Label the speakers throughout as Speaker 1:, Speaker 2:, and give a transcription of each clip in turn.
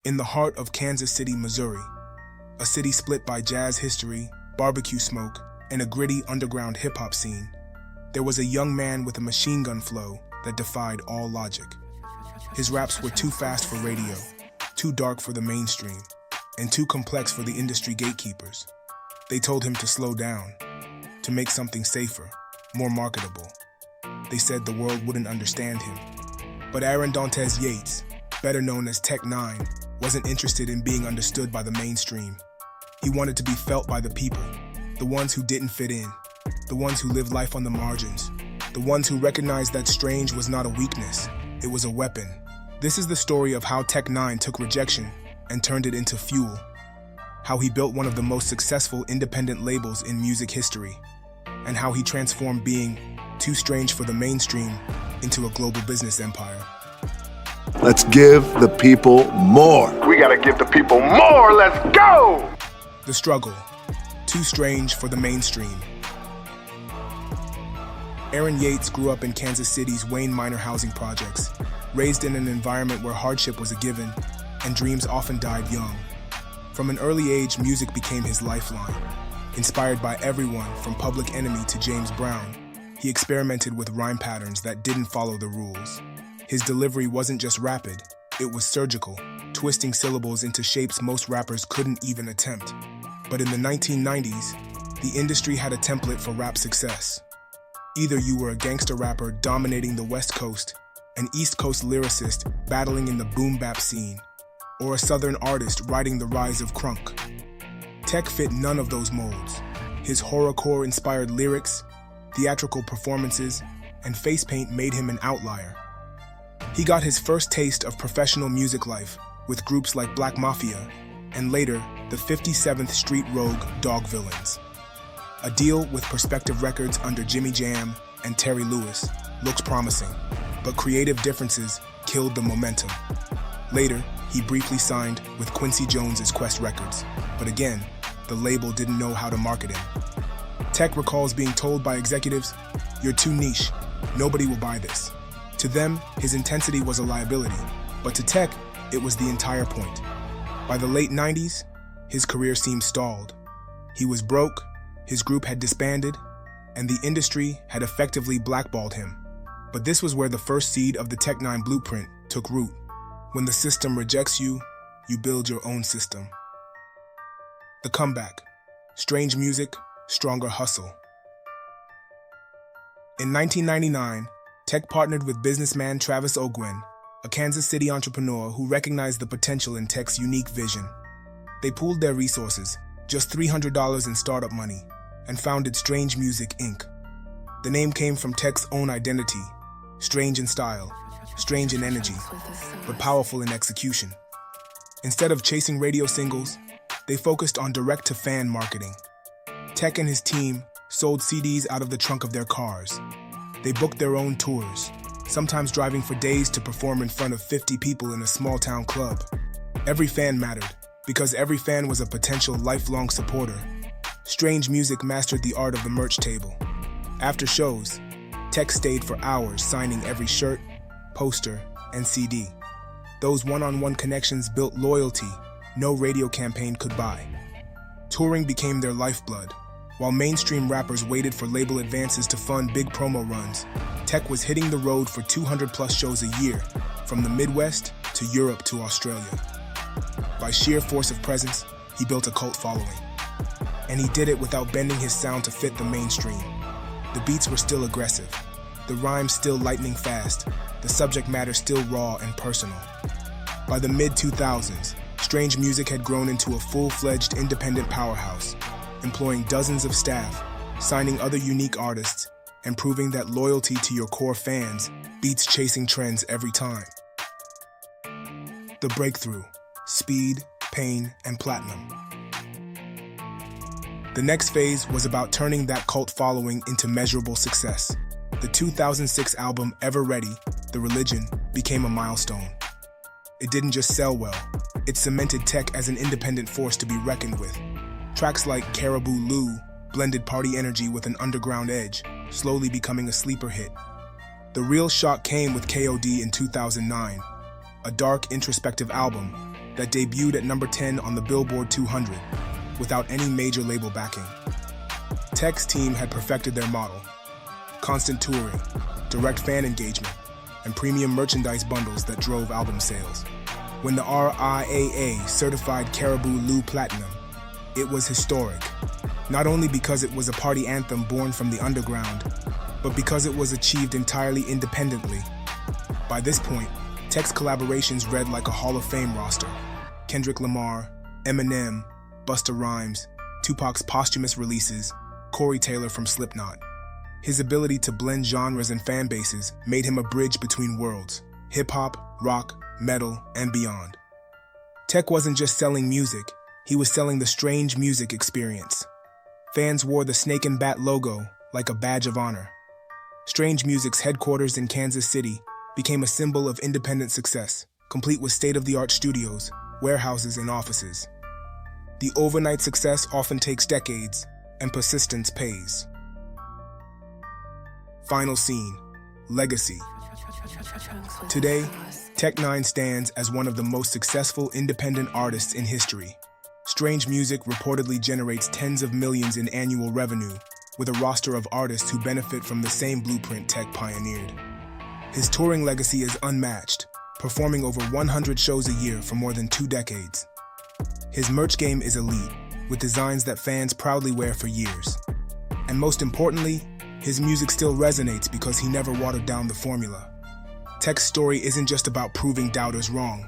Speaker 1: In the heart of Kansas City, Missouri, a city split by jazz history, barbecue smoke, and a gritty underground hip-hop scene, there was a young man with a machine gun flow that defied all logic. His raps were too fast for radio, too dark for the mainstream, and too complex for the industry gatekeepers. They told him to slow down, to make something safer, more marketable. They said the world wouldn't understand him. But Aaron Dantes Yates, better known as Tech N9ne, wasn't interested in being understood by the mainstream. He wanted to be felt by the people, the ones who didn't fit in, the ones who lived life on the margins, the ones who recognized that strange was not a weakness, it was a weapon. This is the story of how Tech N9ne took rejection and turned it into fuel, how he built one of the most successful independent labels in music history, and how he transformed being too strange for the mainstream into a global business empire.
Speaker 2: Let's give the people more.
Speaker 3: We gotta give the people more, let's go!
Speaker 1: The struggle, too strange for the mainstream. Aaron Yates grew up in Kansas City's Wayne Minor housing projects, raised in an environment where hardship was a given and dreams often died young. From an early age, music became his lifeline. Inspired by everyone from Public Enemy to James Brown, he experimented with rhyme patterns that didn't follow the rules. His delivery wasn't just rapid, it was surgical, twisting syllables into shapes most rappers couldn't even attempt. But in the 1990s, the industry had a template for rap success. Either you were a gangster rapper dominating the West Coast, an East Coast lyricist battling in the boom-bap scene, or a Southern artist riding the rise of crunk. Tech fit none of those molds. His horrorcore-inspired lyrics, theatrical performances, and face paint made him an outlier. He got his first taste of professional music life with groups like Black Mafia, and later, the 57th Street Rogue Dog Villains. A deal with Perspective Records under Jimmy Jam and Terry Lewis looks promising, but creative differences killed the momentum. Later, he briefly signed with Quincy Jones's Quest Records, but again, the label didn't know how to market him. Tech recalls being told by executives, "You're too niche, nobody will buy this." To them, his intensity was a liability, but to Tech, it was the entire point. By the late 90s, his career seemed stalled. He was broke, his group had disbanded, and the industry had effectively blackballed him. But this was where the first seed of the Tech N9ne blueprint took root. When the system rejects you, you build your own system. The comeback: strange music, stronger hustle. In 1999, Tech partnered with businessman Travis Ogwen, a Kansas City entrepreneur who recognized the potential in Tech's unique vision. They pooled their resources, just $300 in startup money, and founded Strange Music, Inc. The name came from Tech's own identity: strange in style, strange in energy, but powerful in execution. Instead of chasing radio singles, they focused on direct-to-fan marketing. Tech and his team sold CDs out of the trunk of their cars. They booked their own tours, sometimes driving for days to perform in front of 50 people in a small-town club. Every fan mattered, because every fan was a potential lifelong supporter. Strange Music mastered the art of the merch table. After shows, Tech stayed for hours signing every shirt, poster, and CD. Those one-on-one connections built loyalty no radio campaign could buy. Touring became their lifeblood. While mainstream rappers waited for label advances to fund big promo runs, Tech was hitting the road for 200-plus shows a year, from the Midwest to Europe to Australia. By sheer force of presence, he built a cult following. And he did it without bending his sound to fit the mainstream. The beats were still aggressive, the rhymes still lightning fast, the subject matter still raw and personal. By the mid-2000s, Strange Music had grown into a full-fledged independent powerhouse, employing dozens of staff, signing other unique artists, and proving that loyalty to your core fans beats chasing trends every time. The breakthrough: speed, pain, and platinum. The next phase was about turning that cult following into measurable success. The 2006 album Ever Ready, The Religion, became a milestone. It didn't just sell well, it cemented Tech as an independent force to be reckoned with. Tracks like Caribou Lou blended party energy with an underground edge, slowly becoming a sleeper hit. The real shock came with K.O.D in 2009, a dark, introspective album that debuted at number 10 on the Billboard 200 without any major label backing. Tech's team had perfected their model: constant touring, direct fan engagement, and premium merchandise bundles that drove album sales. When the RIAA certified Caribou Lou Platinum, it was historic, not only because it was a party anthem born from the underground, but because it was achieved entirely independently. By this point, Tech's collaborations read like a Hall of Fame roster: Kendrick Lamar, Eminem, Busta Rhymes, Tupac's posthumous releases, Corey Taylor from Slipknot. His ability to blend genres and fan bases made him a bridge between worlds: hip-hop, rock, metal, and beyond. Tech wasn't just selling music, he was selling the strange music experience. Fans wore the snake and bat logo like a badge of honor. Strange Music's headquarters in Kansas City became a symbol of independent success, complete with state-of-the-art studios, warehouses, and offices. The overnight success often takes decades, and persistence pays. Final scene: legacy. Today, Tech N9ne stands as one of the most successful independent artists in history. Strange Music reportedly generates tens of millions in annual revenue, with a roster of artists who benefit from the same blueprint Tech pioneered. His touring legacy is unmatched, performing over 100 shows a year for more than 2 decades. His merch game is elite, with designs that fans proudly wear for years. And most importantly, his music still resonates because he never watered down the formula. Tech's story isn't just about proving doubters wrong.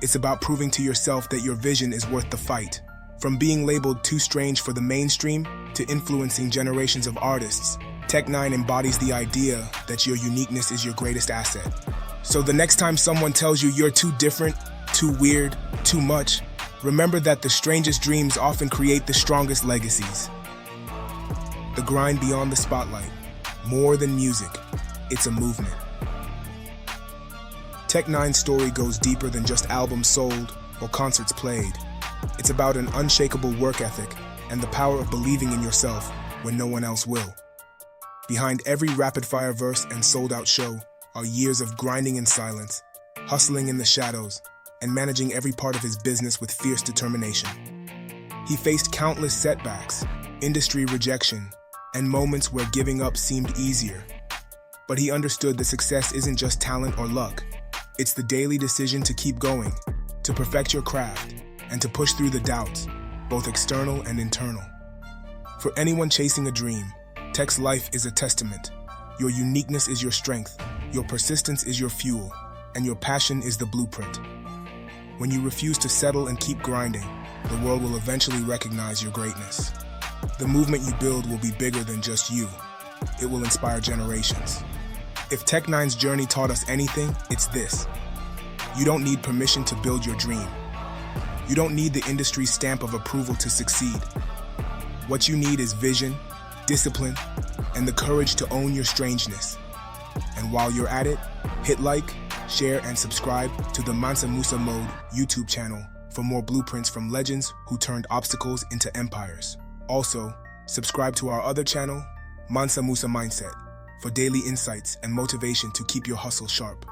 Speaker 1: It's about proving to yourself that your vision is worth the fight. From being labeled too strange for the mainstream to influencing generations of artists, Tech N9ne embodies the idea that your uniqueness is your greatest asset. So the next time someone tells you you're too different, too weird, too much, remember that the strangest dreams often create the strongest legacies. The grind beyond the spotlight, more than music, it's a movement. Tech N9ne's story goes deeper than just albums sold or concerts played. It's about an unshakable work ethic and the power of believing in yourself when no one else will. Behind every rapid-fire verse and sold-out show are years of grinding in silence, hustling in the shadows, and managing every part of his business with fierce determination. He faced countless setbacks, industry rejection, and moments where giving up seemed easier. But he understood that success isn't just talent or luck. It's the daily decision to keep going, to perfect your craft, and to push through the doubts, both external and internal. For anyone chasing a dream, Tech's life is a testament. Your uniqueness is your strength, your persistence is your fuel, and your passion is the blueprint. When you refuse to settle and keep grinding, the world will eventually recognize your greatness. The movement you build will be bigger than just you. It will inspire generations. If Tech N9ne's journey taught us anything, it's this: you don't need permission to build your dream. You don't need the industry's stamp of approval to succeed. What you need is vision, discipline, and the courage to own your strangeness. And while you're at it, hit like, share, and subscribe to the Mansa Musa Mode YouTube channel for more blueprints from legends who turned obstacles into empires. Also, subscribe to our other channel, Mansa Musa Mindset, for daily insights and motivation to keep your hustle sharp.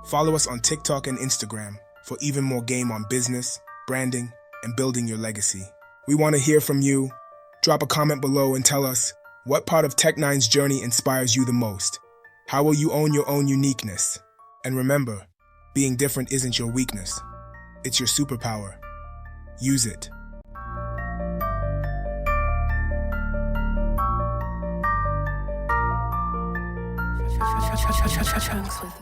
Speaker 1: Follow us on TikTok and Instagram for even more game on business, branding, and building your legacy. We want to hear from you. Drop a comment below and tell us, what part of Tech N9ne's journey inspires you the most? How will you own your own uniqueness? And remember, being different isn't your weakness. It's your superpower. Use it.
Speaker 4: Trunks with